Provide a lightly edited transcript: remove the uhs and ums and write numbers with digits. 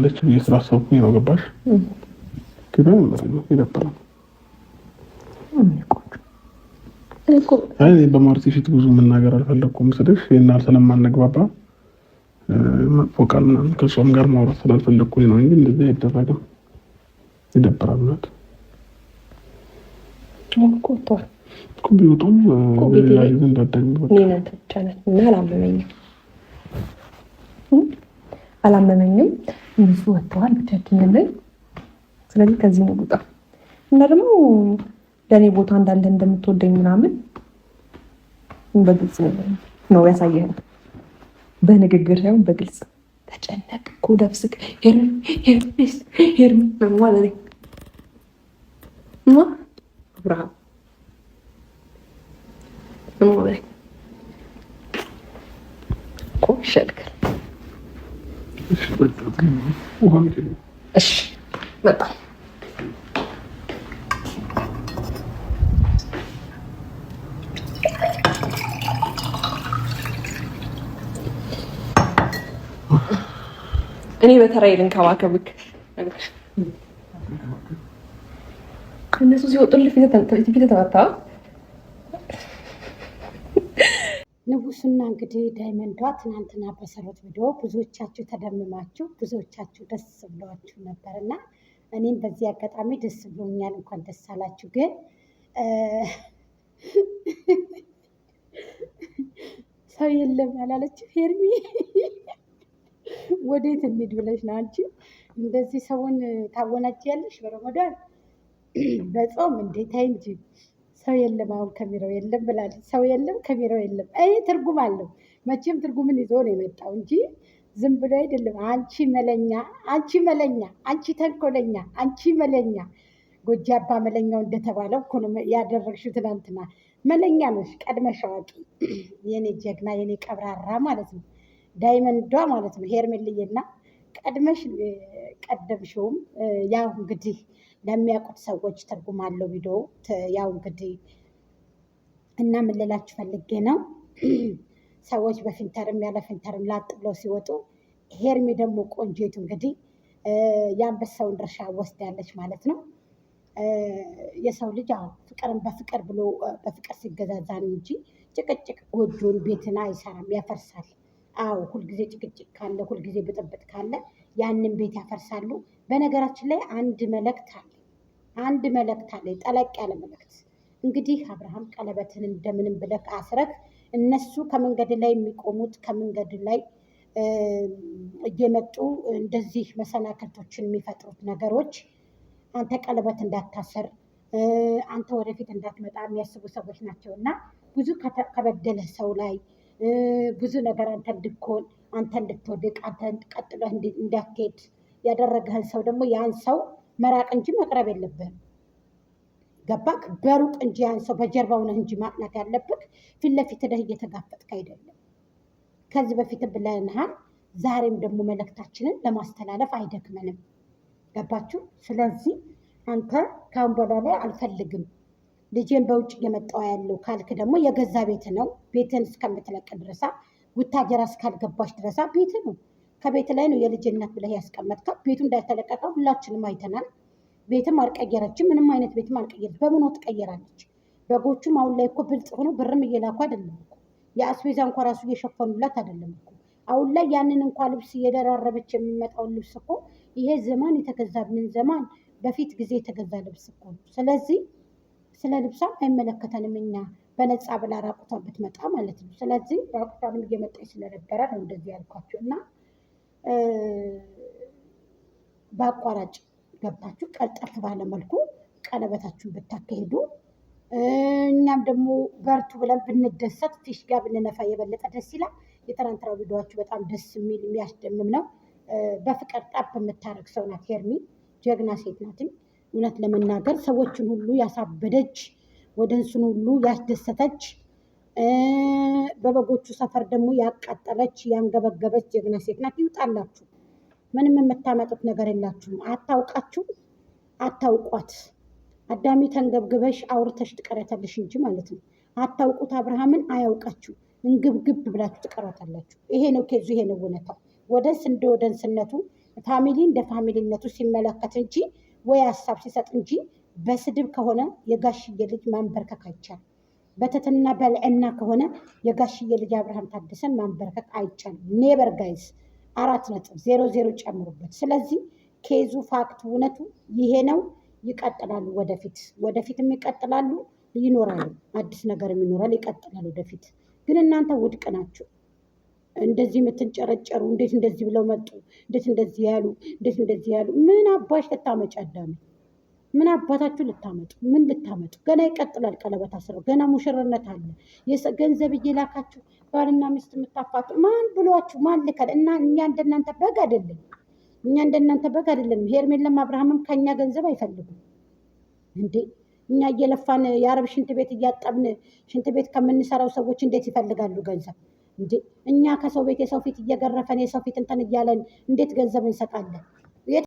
ትወዳለች ብዬ ስላሰብኩኝ ነው። ገባሽ? ግን ይደብራል። አይ በማርቲ ፊት ብዙ መናገር አልፈለኩም ስልሽ ይናል ስለማንግባባ መጥፎ ቃል ምናምን ከሷም ጋር ማውራት ስላልፈለኩኝ ነው እንጂ እንደዚህ አይደረግም። ይደብራል ማለት ኮንቶር ኮምፒውተሩም ያይ እንደዳኝ ምን ተቻለ አላመመኝም እነሱ ወጥተዋል ብቻችን ላይ። ስለዚህ ከዚህ ነው ወጣ እና ደግሞ ለኔ ቦታ እንዳለ እንደምትወደኝ ምናምን በግልጽ ነው ያሳየኸኝ። በንግግር ሳይሆን በግልጽ ተጨነቅኩ፣ ደብስክ ሄርሚ ማለት ነው አብርሃም ማለት ኮሸልከል እሺ በጣም እኔ በተራዬ ልንከባከብክ። እነሱ ሲወጡልህ ፊት ተመታ። ንጉስና እንግዲህ ዳይመንዷ ትናንትና በሰሩት ቪዲዮ ብዙዎቻችሁ ተደምማችሁ፣ ብዙዎቻችሁ ደስ ብሏችሁ ነበር እና እኔም በዚህ አጋጣሚ ደስ ብሎኛል። እንኳን ደስ አላችሁ። ግን ሰው የለም ያላለችው ሄርሚ ወዴት እንሂድ ብለሽ ነው አንቺ እንደዚህ ሰውን ታወናጅያለሽ? በረመዳን በጾም እንዴት አይ እንጂ ሰው የለም አሁን ከሚረው የለም ብላለች። ሰው የለም ከሚረው የለም። አይ ትርጉም አለው መቼም ትርጉምን ይዞ ነው የመጣው እንጂ ዝም ብሎ አይደለም። አንቺ መለኛ፣ አንቺ መለኛ፣ አንቺ ተንኮለኛ፣ አንቺ መለኛ፣ ጎጃባ መለኛው እንደተባለው እኮ ነው ያደረግሽው ትናንትና። መለኛ ነሽ፣ ቀድመሽ አዋቂ፣ የኔ ጀግና፣ የኔ ቀብራራ ማለት ነው። ዳይመንዷ ማለት ነው ሄርሜልዬና ቀድመሽ ቀደምሽውም ያው እንግዲህ ለሚያውቁት ሰዎች ትርጉም አለው ቪዲዮ ያው እንግዲህ እና ምን ልላችሁ ፈልጌ ነው ሰዎች በፊንተርም ያለ ፊንተርም ላጥ ብለው ሲወጡ ሄርሚ ደግሞ ቆንጆቱ እንግዲህ የአንበሳውን ድርሻ ወስዳለች ማለት ነው። የሰው ልጅ አሁን ፍቅርን በፍቅር ብሎ በፍቅር ሲገዛዛ ነው እንጂ ጭቅጭቅ ጎጆን ቤትን አይሰራም፣ ያፈርሳል። አዎ ሁልጊዜ ጭቅጭቅ ካለ ሁልጊዜ ብጥብጥ ካለ ያንን ቤት ያፈርሳሉ። በነገራችን ላይ አንድ መልእክት አለ፣ ጠለቅ ያለ መልእክት። እንግዲህ አብርሃም ቀለበትን እንደምንም ብለህ አስረክ እነሱ ከመንገድ ላይ የሚቆሙት ከመንገድ ላይ እየመጡ እንደዚህ መሰናከቶችን የሚፈጥሩት ነገሮች አንተ ቀለበት እንዳታሰር አንተ ወደፊት እንዳትመጣ የሚያስቡ ሰዎች ናቸው እና ብዙ ከበደለ ሰው ላይ ብዙ ነገር አንተ እንድትሆን አንተ እንድትወድቅ አንተ ቀጥለህ እንዳትሄድ ያደረገህን ሰው ደግሞ ያን ሰው መራቅ እንጂ መቅረብ የለብህም። ገባክ? በሩቅ እንጂ ያን ሰው በጀርባው ነህ እንጂ ማቅናት ያለብህ ፊት ለፊት ደህ እየተጋፈጥክ አይደለም። ከዚህ በፊት ብለንሃል። ዛሬም ደግሞ መልእክታችንን ለማስተላለፍ አይደክመንም። ገባችሁ? ስለዚህ አንተ ካሁን በኋላ ላይ አልፈልግም ልጄን በውጭ እየመጣሁ ያለው ካልክ ደግሞ የገዛ ቤት ነው። ቤትን እስከምትለቅ ድረሳ ጉታጀራ እስካልገባሽ ድረሳ ቤት ነው። ከቤት ላይ ነው የልጅ እናት ብለህ ያስቀመጥከው። ቤቱ እንዳልተለቀቀ ሁላችንም አይተናል። ቤትም አልቀየረችም። ምንም አይነት ቤትም አልቀየረች። በምን ትቀየራለች? በጎቹም አሁን ላይ እኮ ብልጽ ሆኖ ብርም እየላኩ አይደለም እኮ የአስቤዛ እንኳ ራሱ እየሸፈኑላት አይደለም እኮ። አሁን ላይ ያንን እንኳ ልብስ እየደራረበች የሚመጣውን ልብስ እኮ ይሄ ዘመን የተገዛ ምን ዘመን በፊት ጊዜ የተገዛ ልብስ እኮ ነው። ስለዚህ ስለ ልብሷም አይመለከተንም። እኛ በነፃ ብላ ራቁቷን ብትመጣ ማለት ነው። ስለዚህ ራቁቷንም እየመጣች ስለነበረ ነው እንደዚህ ያልኳችሁ እና በአቋራጭ ገብታችሁ ቀልጠፍ ባለ መልኩ ቀለበታችሁን ብታካሄዱ እኛም ደግሞ በርቱ ብለን ብንደሰት ፊሽ ጋር ብንነፋ የበለጠ ደስ ይላል። የትናንትናው ቪዲዮዋችሁ በጣም ደስ የሚል የሚያስደምም ነው። በፍቅር ጠብ የምታደርግ ሰው ናት ሄርሚ። ጀግና ሴት ናት። እውነት ለመናገር ሰዎችን ሁሉ ያሳበደች ወደንሱን ሁሉ ያስደሰተች በበጎቹ ሰፈር ደግሞ ያቃጠለች ያንገበገበች ጀግና ሴት ናት። ይውጣላችሁ። ምንም የምታመጡት ነገር የላችሁም። አታውቃችሁ አታውቋት። አዳሚ ተንገብግበሽ አውርተሽ ትቀረታለሽ እንጂ ማለት ነው። አታውቁት። አብርሃምን አያውቃችሁ። እንግብግብ ብላችሁ ትቀረታላችሁ። ይሄ ነው ኬዙ፣ ይሄ ነው እውነታው። ወደንስ እንደ ወደንስነቱ ፋሚሊ እንደ ፋሚሊነቱ ሲመለከት እንጂ ወይ ሀሳብ ሲሰጥ እንጂ በስድብ ከሆነ የጋሽዬ ልጅ ማንበርከክ አይቻልም። በትትና በልዕና ከሆነ የጋሽዬ ልጅ አብርሃም ታደሰን ማንበርከክ አይቻልም። ኔበር ጋይስ 4.00 ጨምሩበት። ስለዚህ ኬዙ ፋክት እውነቱ ይሄ ነው። ይቀጥላሉ፣ ወደፊትም ይቀጥላሉ፣ ይኖራሉ፣ አዲስ ነገርም ይኖራል፣ ይቀጥላሉ ወደፊት። ግን እናንተ ውድቅ ናችሁ። እንደዚህ የምትንጨረጨሩ እንዴት እንደዚህ ብለው መጡ፣ እንዴት እንደዚህ ያሉ ምን አባሽ ልታመጭ አዳሚ? ምን አባታችሁ ልታመጡ? ምን ልታመጡ? ገና ይቀጥላል። ቀለበት አስረው ገና ሙሽርነት አለ። ገንዘብ እየላካችሁ ባልና ሚስት የምታፋቱ ማን ብሏችሁ? ማን ልከል? እና እኛ እንደናንተ በግ አይደለም። ሄርሜላም አብርሃምም ከኛ ገንዘብ አይፈልጉም እንዴ? እኛ እየለፋን የአረብ ሽንት ቤት እያጠብን ሽንት ቤት ከምንሰራው ሰዎች እንዴት ይፈልጋሉ ገንዘብ እንዴ? እኛ ከሰው ቤት የሰው ፊት እየገረፈን የሰው ፊት እንትን እያለን እንዴት ገንዘብ እንሰጣለን?